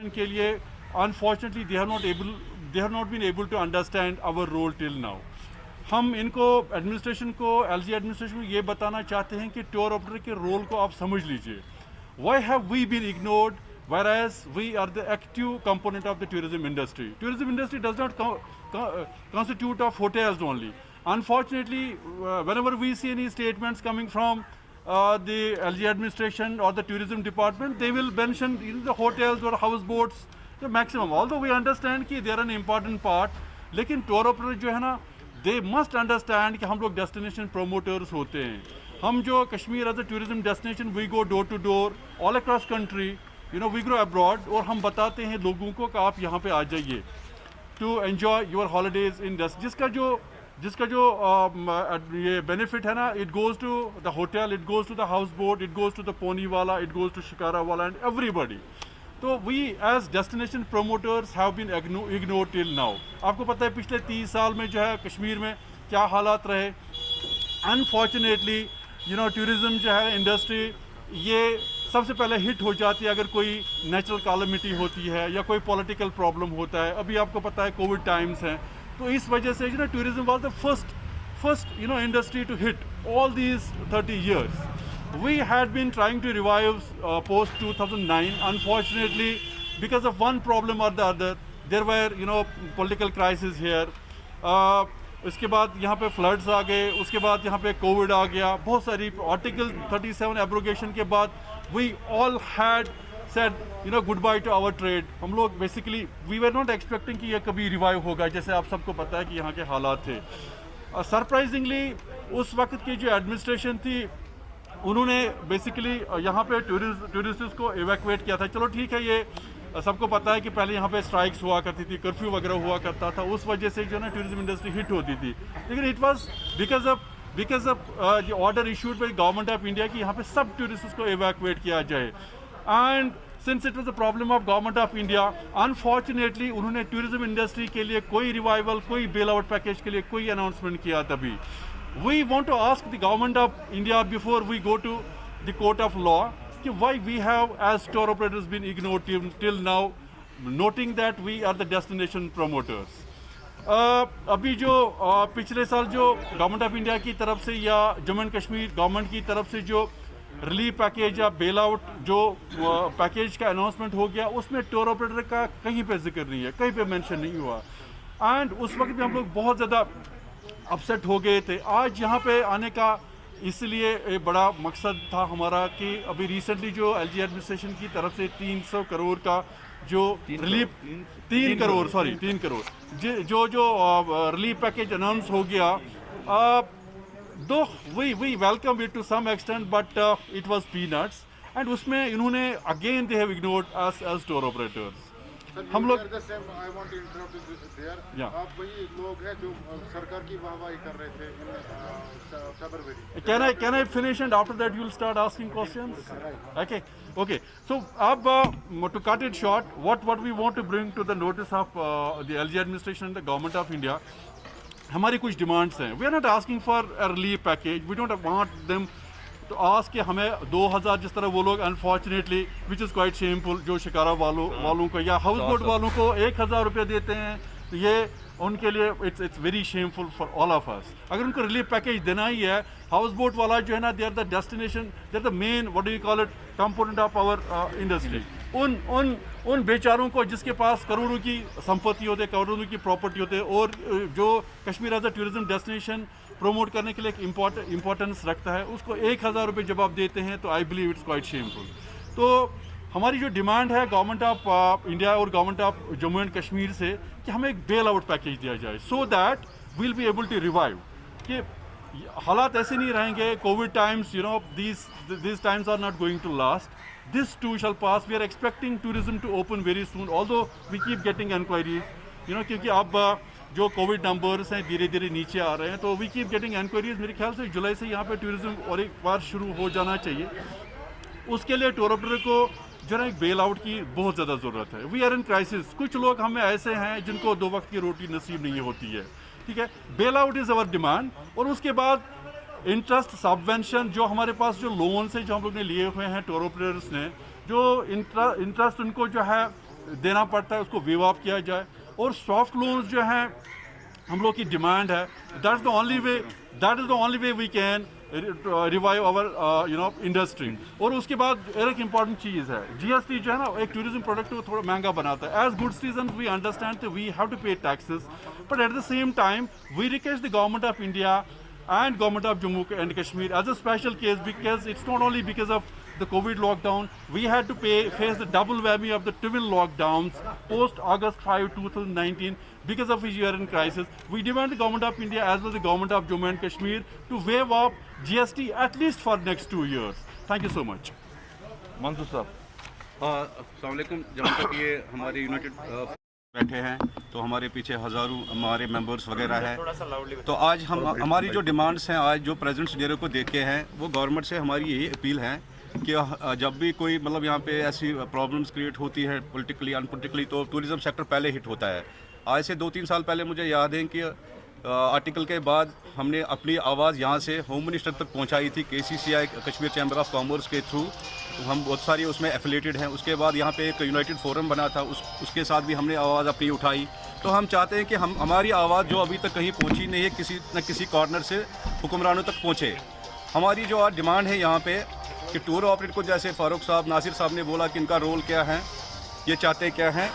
के लिए unfortunately they have not been able to understand our role till now. हम इनको एडमिनिस्ट्रेशन को एलजी एडमिनिस्ट्रेशन को ये बताना चाहते हैं कि टूर ऑपरेटर के रोल को आप समझ लीजिए। Why have we been ignored whereas we are the active component of the tourism industry. Tourism industry does not constitute of hotels only. Unfortunately, whenever we see any statements coming from the LG administration or the tourism department, they will mention the hotels or houseboats the maximum. Although we understand कि they are an important part, लेकिन tour operator जो है ना, they must understand कि हम लोग destination promoters होते हैं। हम जो Kashmir as a tourism destination, we go door to door all across country. We grow abroad और हम बताते हैं लोगों को कि आप यहाँ पे आ जाइए to enjoy your holidays in जिसका जो ये benefit है ना, it goes to the hotel, it goes to the houseboat, it goes to the pony wala, it goes to shikara wala and everybody. तो we as destination promoters have been ignored till now. आपको पता है पिछले 30 साल में जो है कश्मीर में क्या हालात रहे। Unfortunately, tourism जो है इंडस्ट्री ये सबसे पहले हिट हो जाती है अगर कोई नेचुरल कैलामिटी होती है या कोई पॉलिटिकल प्रॉब्लम होता है। अभी आपको पता है कोविड टाइम्स हैं, तो इस वजह से tourism was the first industry to hit all these 30 years. We had been trying to revive post 2009. Unfortunately, because of one problem or the other, there were political crisis here. उसके बाद यहाँ पे floods आ गए, उसके बाद यहाँ पे Covid आ गया, बहुत सारी आर्टिकल 37 एब्रोगेशन के बाद we all had said goodbye to our trade. हम लोग basically we were not expecting कि ये कभी रिवाइव होगा, जैसे आप सबको पता है कि यहाँ के हालात थे। सरप्राइजिंगली उस वक्त की जो एडमिनिस्ट्रेशन थी उन्होंने बेसिकली यहाँ पे टूरिस्ट्स को एवैक्यूएट किया था। चलो ठीक है, ये सबको पता है कि पहले यहाँ पे स्ट्राइक्स हुआ करती थी, कर्फ्यू वगैरह हुआ करता था, उस वजह से जो है ना टूरिज्म इंडस्ट्री हिट होती थी। लेकिन it was because of the order issued by government of India कि यहाँ पे सब टूरिस्ट्स को एवैक्यूएट किया जाए। And since it was a problem of government of India, unfortunately उन्होंने टूरिज्म इंडस्ट्री के लिए कोई रिवाइवल, कोई बेल आउट पैकेज के लिए कोई अनाउंसमेंट किया तभी। We want to ask the government of India before we go to the court of law कि why we have as tour operators been ignored till now, noting that we are the destination promoters. अभी जो पिछले साल जो government of India की तरफ से या जम्मू एंड कश्मीर गवर्नमेंट की तरफ से जो रिलीफ पैकेज या बेल आउट जो पैकेज का अनाउंसमेंट हो गया, उसमें टूर ऑपरेटर का कहीं पे जिक्र नहीं है, कहीं पे मेंशन नहीं हुआ। एंड उस वक्त भी हम लोग बहुत ज़्यादा अपसेट हो गए थे। आज यहाँ पे आने का इसलिए एक बड़ा मकसद था हमारा कि अभी रिसेंटली जो एलजी एडमिनिस्ट्रेशन की तरफ से 300 करोड़ का जो रिलीफ 3 करोड़ जो रिलीफ पैकेज अनाउंस हो गया, though we welcome it to some extent but it was peanuts. And उसमें इन्होंने again they have ignored us as tour operators. हम लोग आप वही लोग हैं जो सरकार की वाहवाही कर रहे थे फरवरी। Can I finish and after that you'll start asking questions? Okay. So to cut it short, what we want to bring to the notice of the LG administration and the government of India, हमारी कुछ demands हैं। We are not asking for a relief package. We don't want them to ask कि हमें 2000 जिस तरह वो लोग unfortunately which is quite shameful जो शिकारा वालों को या हाउस बोट वालों को 1000 रुपये देते हैं, तो ये उनके लिए it's very shameful for all of us. अगर उनको रिलीफ पैकेज देना ही है, हाउस बोट वाला जो है ना, they are the destination, they are the main what do you call it component of our industry. उन बेचारों को जिसके पास करोड़ों की संपत्ति होते, करोड़ों की प्रॉपर्टी होते, और जो Kashmir as a tourism destination promote करने के लिए एक इम्पोर्टेंस रखता है, उसको 1000 रुपये जब आप देते हैं तो I believe it's quite shameful. तो हमारी जो डिमांड है गवर्नमेंट ऑफ इंडिया और government of Jammu and Kashmir से कि हमें एक बेल आउट पैकेज दिया जाए, so that will be able to revive. कि हालात ऐसे नहीं रहेंगे, Covid times these times are not going to last. This too shall pass. We are expecting tourism to open very soon, although we keep getting enquiries, क्योंकि अब जो Covid numbers हैं धीरे धीरे नीचे आ रहे हैं, तो वी कीप गेटिंग एनक्वायरीज। मेरे ख्याल से जुलाई से यहाँ पे टूरिज्म और एक बार शुरू हो जाना चाहिए। उसके लिए टूर ऑपरेटर को जो है एक बेल आउट की बहुत ज़्यादा ज़रूरत है। We are in crisis. कुछ लोग हमें ऐसे हैं जिनको 2 वक्त की रोटी नसीब नहीं होती है, ठीक है। Bail out is our demand. और उसके बाद इंटरेस्ट सबवेंशन, जो हमारे पास जो लोन से जो हम लोग ने लिए हुए हैं टूर ऑपरेटर्स ने, जो इंटरेस्ट उनको जो है देना पड़ता है उसको वेव ऑफ किया जाए। और सॉफ्ट लोन्स जो हैं हम लोग की डिमांड है, that is the only way we can revive our industry. और उसके बाद एक इम्पॉर्टेंट चीज़ है, जीएसटी जो है ना एक टूरिज्म प्रोडक्ट को थोड़ा महंगा बनाता है। As good citizen we understand we have to pay taxes, but at the same time we request the government of India and government of Jammu and Kashmir as a special case, because it's not only because of the COVID lockdown, we had to face the double whammy of the twin lockdowns post August 5, 2019, because of which we are in crisis. We demand the government of India as well as the government of Jammu and Kashmir to waive off GST at least for next 2 years. Thank you so much. Mansoor साहब, अस्सलाम वालेकुम। जहाँ तक ये हमारे United बैठे हैं तो हमारे पीछे हज़ारों हमारे मेंबर्स वगैरह हैं। तो आज हम हमारी जो डिमांड्स हैं आज जो प्रेजेंट सिनेरियो को देख के हैं वो गवर्नमेंट से हमारी यही अपील है कि जब भी कोई मतलब यहाँ पे ऐसी प्रॉब्लम्स क्रिएट होती है पॉलिटिकली अनपॉलिटिकली, तो टूरिज़्म सेक्टर पहले हिट होता है। आज से 2-3 साल पहले मुझे याद है कि आर्टिकल के बाद हमने अपनी आवाज़ यहाँ से होम मिनिस्टर तक पहुँचाई थी, KCCI Kashmir chamber of commerce के थ्रू। हम बहुत सारी उसमें एफिलेटेड हैं। उसके बाद यहाँ पे एक यूनाइटेड फोरम बना था, उसके साथ भी हमने आवाज़ अपनी उठाई। तो हम चाहते हैं कि हमारी आवाज़ जो अभी तक कहीं पहुँची नहीं है, किसी न किसी कॉर्नर से हुक्मरानों तक पहुँचे। हमारी जो आज डिमांड है यहाँ पे कि टूर ऑपरेटर को, जैसे फ़ारूक साहब नासिर साहब ने बोला कि इनका रोल क्या है, ये चाहते क्या हैं,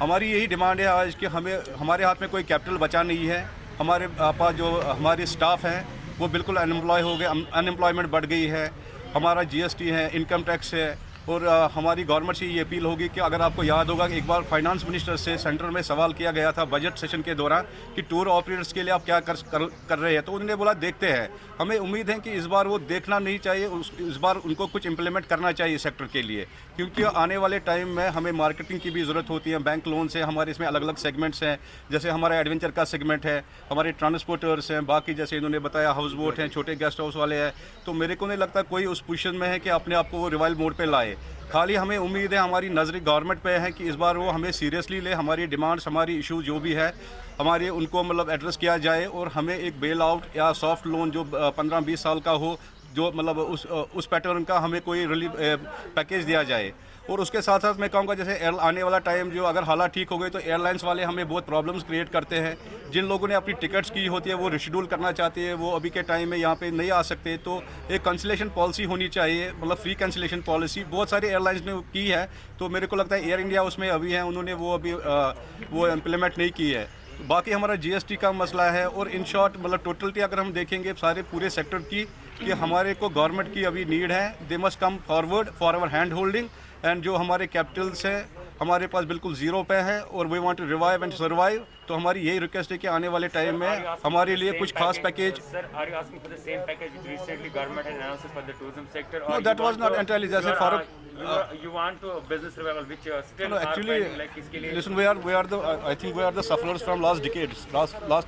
हमारी यही डिमांड है आज कि हमारे हाथ में कोई कैपिटल बचा नहीं है। हमारे पास जो हमारे स्टाफ हैं वो बिल्कुल अनएम्प्लॉय हो गए, अनएम्प्लॉयमेंट बढ़ गई है। हमारा GST है, इनकम टैक्स है। और हमारी गवर्नमेंट से ये अपील होगी कि अगर आपको याद होगा कि एक बार फाइनेंस मिनिस्टर से सेंटर में सवाल किया गया था बजट सेशन के दौरान कि टूर ऑपरेटर्स के लिए आप क्या कर रहे हैं, तो उन्होंने बोला देखते हैं। हमें उम्मीद है कि इस बार वो देखना नहीं चाहिए, इस बार उनको कुछ इम्प्लीमेंट करना चाहिए सेक्टर के लिए, क्योंकि आने वाले टाइम में हमें मार्केटिंग की भी ज़रूरत होती है। बैंक लोन से हमारे इसमें अलग अलग सेगमेंट्स हैं, जैसे हमारा एडवेंचर का सेगमेंट है, हमारे ट्रांसपोर्टर्स हैं, बाकी जैसे इन्होंने बताया हाउस बोट हैं, छोटे गेस्ट हाउस वाले हैं। तो मेरे को नहीं लगता कोई उस पोजीशन में है कि अपने आप को वो रिवाइवल मोड पे लाए। खाली हमें उम्मीद है, हमारी नज़र गवर्नमेंट पे है कि इस बार वो हमें सीरियसली ले, हमारी डिमांड्स, हमारी इशू जो भी है हमारे उनको मतलब एड्रेस किया जाए, और हमें एक बेल आउट या सॉफ्ट लोन जो 15-20 साल का हो, जो मतलब उस पैटर्न का हमें कोई रिलीफ पैकेज दिया जाए। और उसके साथ साथ मैं कहूँगा जैसे आने वाला टाइम जो अगर हालात ठीक हो गए तो एयरलाइंस वाले हमें बहुत प्रॉब्लम्स क्रिएट करते हैं। जिन लोगों ने अपनी टिकट्स की होती है वो रिशेड्यूल करना चाहते हैं, वो अभी के टाइम में यहाँ पे नहीं आ सकते। तो एक कैंसिलेशन पॉलिसी होनी चाहिए, मतलब फ्री कैंसिलेशन पॉलिसी बहुत सारी एयरलाइंस ने की है। तो मेरे को लगता है एयर इंडिया उसमें अभी है, उन्होंने वो अभी वो इम्प्लीमेंट नहीं की है। बाकी हमारा GST का मसला है। और इन शॉर्ट मतलब टोटलिटी अगर हम देखेंगे सारे पूरे सेक्टर की, कि हमारे को गवर्नमेंट की अभी नीड है, they must come forward for our hand holding. And जो हमारे कैपिटल्स हैं हमारे पास बिल्कुल ज़ीरो पे है, और we want to revive and survive. तो हमारी यही रिक्वेस्ट है कि आने वाले टाइम में हमारे लिए कुछ खास package. That was not entirely जैसे Farooq you want to business revival which still no, actually like इसके लिए listen, we are the I think we are the sufferers from last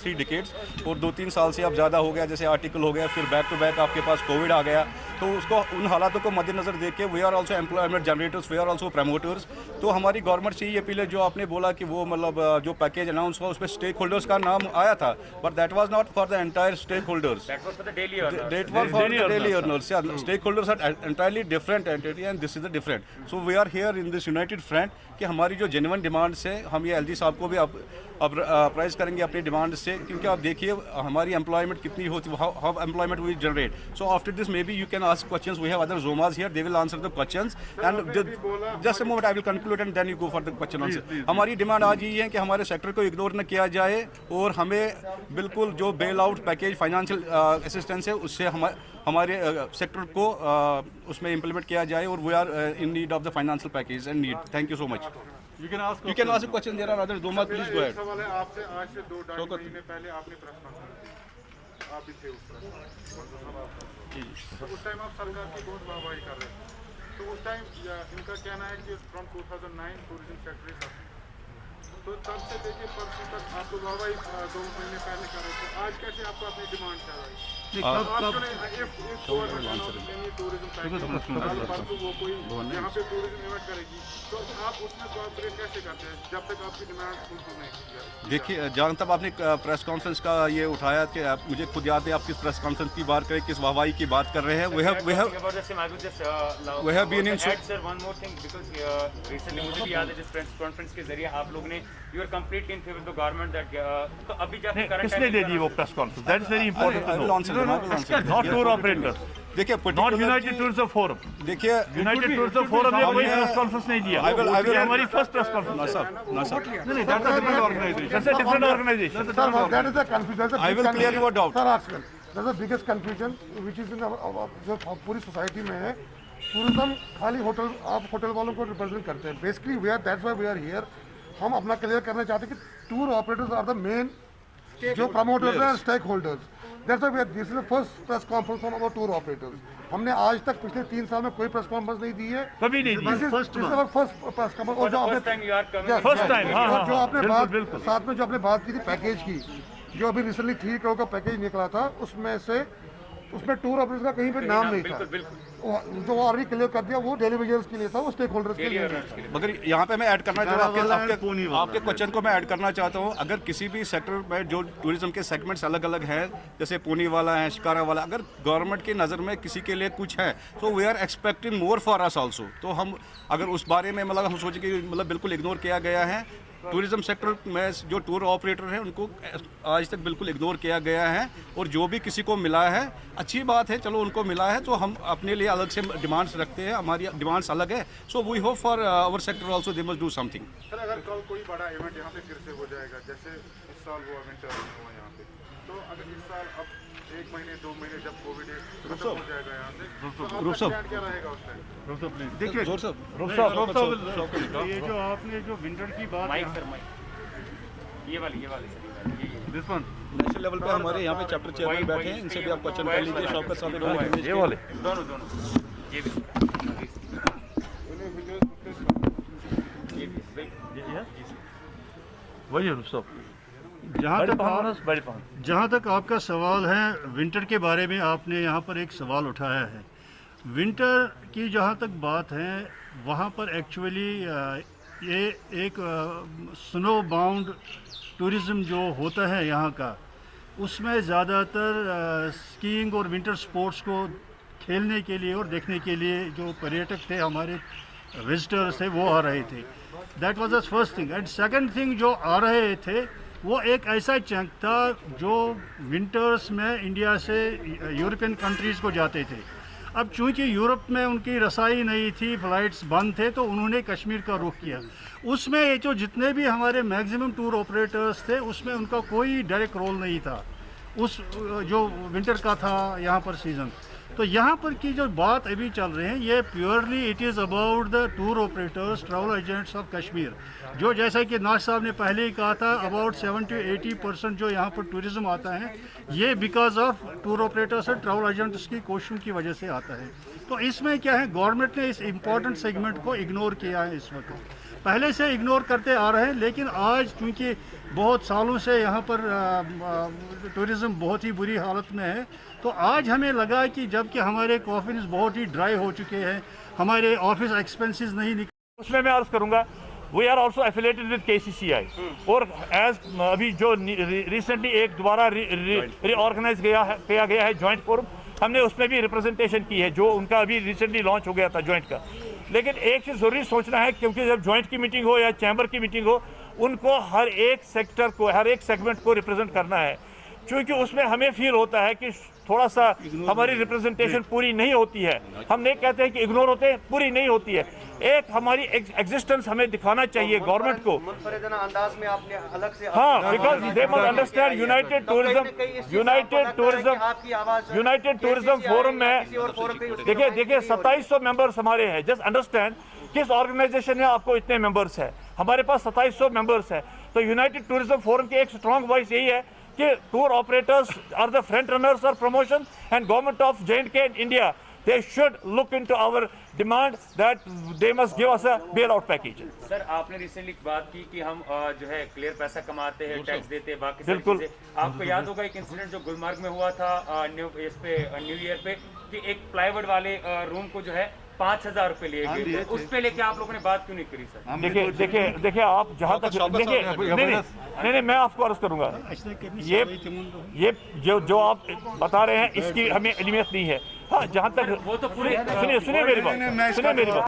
3 decades। और 2-3 साल से अब ज़्यादा हो गया, जैसे आर्टिकल हो गया, फिर बैक टू बैक आपके पास कोविड आ गया। तो उसको उन हालातों को मद्देनज़र देख के we are also employment generators, we are also promoters. तो हमारी गवर्नमेंट से ये अपील है, जो आपने बोला कि वो मतलब जो पैकेज अनाउंस हुआ उसमें स्टेक होल्डर्स का नाम आया था, but that was not for the entire stakeholders, that was for the daily earners। that was for the daily earners। Yeah, stakeholders are entirely different entity and this is the different। So we are here in this united front कि हमारी जो genuine demands है, हम ये LG साहब को भी अब प्राइज करेंगे अपनी डिमांड से, क्योंकि आप देखिए हमारी एम्प्लॉयमेंट कितनी होती है, how employment we generate. So after this maybe you can ask questions, we have other जोमास here, they will answer the questions. And just a moment, I will conclude and then you go for the question answer. हमारी demand आज यही है कि हमारे sector को ignore न किया जाए, और हमें बिल्कुल जो bell out package financial assistance है उससे हमारे सेक्टर को उसमें इम्प्लीमेंट किया जाए, और we are in need of the financial package and need. Thank you so much. You can ask a question. There are other Doma, please go ahead। सवाल है आपसे, आज से 2-2.5 महीने पहले आपने प्रेस कॉन्फ्रेंस की, आप भी थे उस तो उस टाइम आप सरकार की बहुत वाहवाही कर रहे थे। तो उस टाइम इनका कहना है कि from 2009 tourism sector is up. तो तब से देखिए परसों तक आप तो वाहवाही 2 महीने पहले कर रहे थे, आज कैसे आपको अपनी डिमांड कर रही है? टूरिज्म वो कोई यहाँ पे टूरिज्म इवेंट करेगी, तो आप उसमें कोऑपरेट कैसे करते हैं जब तक आपकी डिमांड फुलफिल नहीं की जाए? देखिए, जहाँ तक आपने प्रेस कॉन्फ्रेंस का ये उठाया कि मुझे खुद याद है आप किस प्रेस कॉन्फ्रेंस की बात करें, किस वाहवाही की बात कर रहे हैं। we have been in sir one more thing because recently मुझे भी याद है जिस प्रेस कॉन्फ्रेंस के जरिए आप लोग ने you are completely in favor of the government that तो अभी जब किसने दे दी वो press conference? That is very important to know. Not tour operators, देखिए नॉट यूनाइटेड टूरिज्म फोरम। देखिए यूनाइटेड टूरिज्म फोरम ने कोई प्रेस कॉन्फ्रेंस नहीं दिया। ये हमारी फर्स्ट प्रेस कॉन्फ्रेंस। नहीं, that's a different organisation. That's a different organisation. Sir, that is the confusion. I will clear your doubt. Sir, ask me. That's the biggest confusion which is in our जो पूरी society में है। Tourism खाली hotel, आप hotel वालों को represent करते हैं। Basically we are, that's why we are here. हम अपना क्लियर करना चाहते हैं कि tour operators are the main जो प्रमोटर्स हैं, stakeholders. That's why we are, this is the first press conference from our tour operators. हमने आज तक पिछले 3 साल में कोई प्रेस कॉन्फ्रेंस नहीं दी है, कभी नहीं दी। First press conference. और जो आपने फर्स्ट टाइम, हाँ, और जो आपने बिल्कुल, बात बिल्कुल। साथ में जो आपने बात की थी पैकेज की, जो अभी रिसेंटली 3 करोड़ का पैकेज निकला था, उसमें टूर ऑपरेटर्स का कहीं पे नाम नहीं था। जो ऑलरेडी क्लियर कर दिया, वो डेली वेजर्स के लिए था, वो स्टेक होल्डर्स के लिए नहीं था। मगर यहाँ पे मैं ऐड करना चाहता हूँ आपके क्वेश्चन को मैं ऐड करना चाहता हूँ। अगर किसी भी सेक्टर में जो टूरिज्म के सेगमेंट्स अलग अलग हैं, जैसे पुणे वाला है, शिकारा वाला, अगर गवर्नमेंट की नज़र में किसी के लिए कुछ है तो we are expecting more for us also. तो हम अगर उस बारे में हम सोचें कि बिल्कुल इग्नोर किया गया है, टूरिज्म सेक्टर में जो टूर ऑपरेटर हैं उनको आज तक बिल्कुल इग्नोर किया गया है। और जो भी किसी को मिला है, अच्छी बात है, चलो उनको मिला है, तो हम अपने लिए अलग से डिमांड्स रखते हैं, हमारी डिमांड्स अलग है। So we hope for our sector also they must do something. Sir, अगर कल कोई बड़ा इवेंट यहाँ पे फिर से हो जाएगा, जैसे इस साल हुआ विंटर हुआ यहाँ पे, तो अगर इस साल अब 1 महीने 2 महीने जब कोविड खत्म हो जाएगा यहाँ से, तो आपका स्टैंड क्या रहेगा उस टाइम? देखिए, ये जो आपने जो विंटर की बात, माइक सर, माइक ये वाली sir, this one national level पे हमारे यहाँ पे चैप्टर चेयरमैन बैठे हैं, इनसे भी आप क्वेश्चन कर लीजिए। शौकत साहब ये वाले दोनों ये भी वही है सब। जहाँ तक आपका सवाल है विंटर के बारे में, आपने यहाँ पर एक सवाल उठाया है। विंटर की जहाँ तक बात है, वहाँ पर एक्चुअली ये एक स्नो बाउंड टूरिज़्म जो होता है यहाँ का, उसमें ज़्यादातर स्कीइंग और विंटर स्पोर्ट्स को खेलने के लिए और देखने के लिए जो पर्यटक थे, हमारे विजिटर्स थे, वो आ रहे थे। That was the first thing. And second thing, जो आ रहे थे वो एक ऐसा चंक था जो विंटर्स में इंडिया से यूरोपियन कंट्रीज़ को जाते थे। अब चूंकि यूरोप में उनकी रसाई नहीं थी, फ़्लाइट्स बंद थे, तो उन्होंने कश्मीर का रुख किया। उसमें ये जो जितने भी हमारे मैक्सिमम टूर ऑपरेटर्स थे, उसमें उनका कोई डायरेक्ट रोल नहीं था उस जो विंटर का था यहाँ पर सीज़न। तो यहाँ पर की जो बात अभी चल रही है, ये purely it is about the tour operators, travel agents of Kashmir. जो जैसा कि नाज साहब ने पहले ही कहा था, अबाउट 70 to 80% जो यहाँ पर टूरिज़्म आता है, ये बिकॉज ऑफ टूर ऑपरेटर्स और ट्रैवल एजेंट्स की कोशिशों की वजह से आता है। तो इसमें क्या है, गवर्नमेंट ने इस इम्पॉर्टेंट सेगमेंट को इग्नोर किया है। इस वक्त पहले से इग्नोर करते आ रहे हैं, लेकिन आज चूँकि बहुत सालों से यहाँ पर टूरिज़्म बहुत ही बुरी हालत में है, तो आज हमें लगा कि जबकि हमारे कॉफिन्स बहुत ही ड्राई हो चुके हैं, हमारे ऑफिस एक्सपेंसेस नहीं निकल, उसमें मैं अर्ज करूँगा, we are also affiliated with KCCI। और एज अभी जो रिसेंटली एक दोबारा रीऑर्गेनाइज किया गया है जॉइंट फोरम, हमने उसमें भी रिप्रेजेंटेशन की है, जो उनका अभी रिसेंटली लॉन्च हो गया था जॉइंट का। लेकिन एक चीज़ ज़रूरी सोचना है, क्योंकि जब जॉइंट की मीटिंग हो या चैम्बर की मीटिंग हो, उनको हर एक सेक्टर को, हर एक सेगमेंट को रिप्रेजेंट करना है। क्योंकि उसमें हमें फील होता है कि थोड़ा सा हमारी रिप्रेजेंटेशन पूरी नहीं होती है। हम नहीं कहते हैं कि इग्नोर होते हैं, पूरी नहीं होती है। एक हमारी एग्जिस्टेंस हमें दिखाना चाहिए गवर्नमेंट को। अंदाज में आपने अलग से, हाँ, because they must understand United Tourism forum में देखिए 2700 मेंबर्स हमारे हैं। जस्ट अंडरस्टैंड किस ऑर्गेनाइजेशन में आपको इतने मेंबर्स हैं, हमारे पास 2700 मेंबर्स हैं। तो यूनाइटेड टूरिज्म फोरम की एक स्ट्रॉन्ग वॉइस यही है कि tour operators are the front runners और promotion, and government of J&K in India, they should look into our demand that they must give us a bailout package. Sir, आपने recently बात की कि हम जो है क्लियर पैसा कमाते हैं, टैक्स देते हैं, बाकी बिल्कुल। आपको याद होगा एक इंसिडेंट जो गुलमर्ग में हुआ था न्यू ईयर पे, कि एक प्लाईवुड वाले रूम को जो है 5,000 रुपए लिए गए, उस पे लेके आप लोगों ने बात क्यों नहीं करी सर? देखिए आप जहाँ तक देखिए नहीं मैं आपको अर्ज करूंगा, ये जो आप बता रहे हैं इसकी हमें इल्मियत नहीं है। हाँ, जहाँ तक वो तो पूरे सुनिए मेरी बात।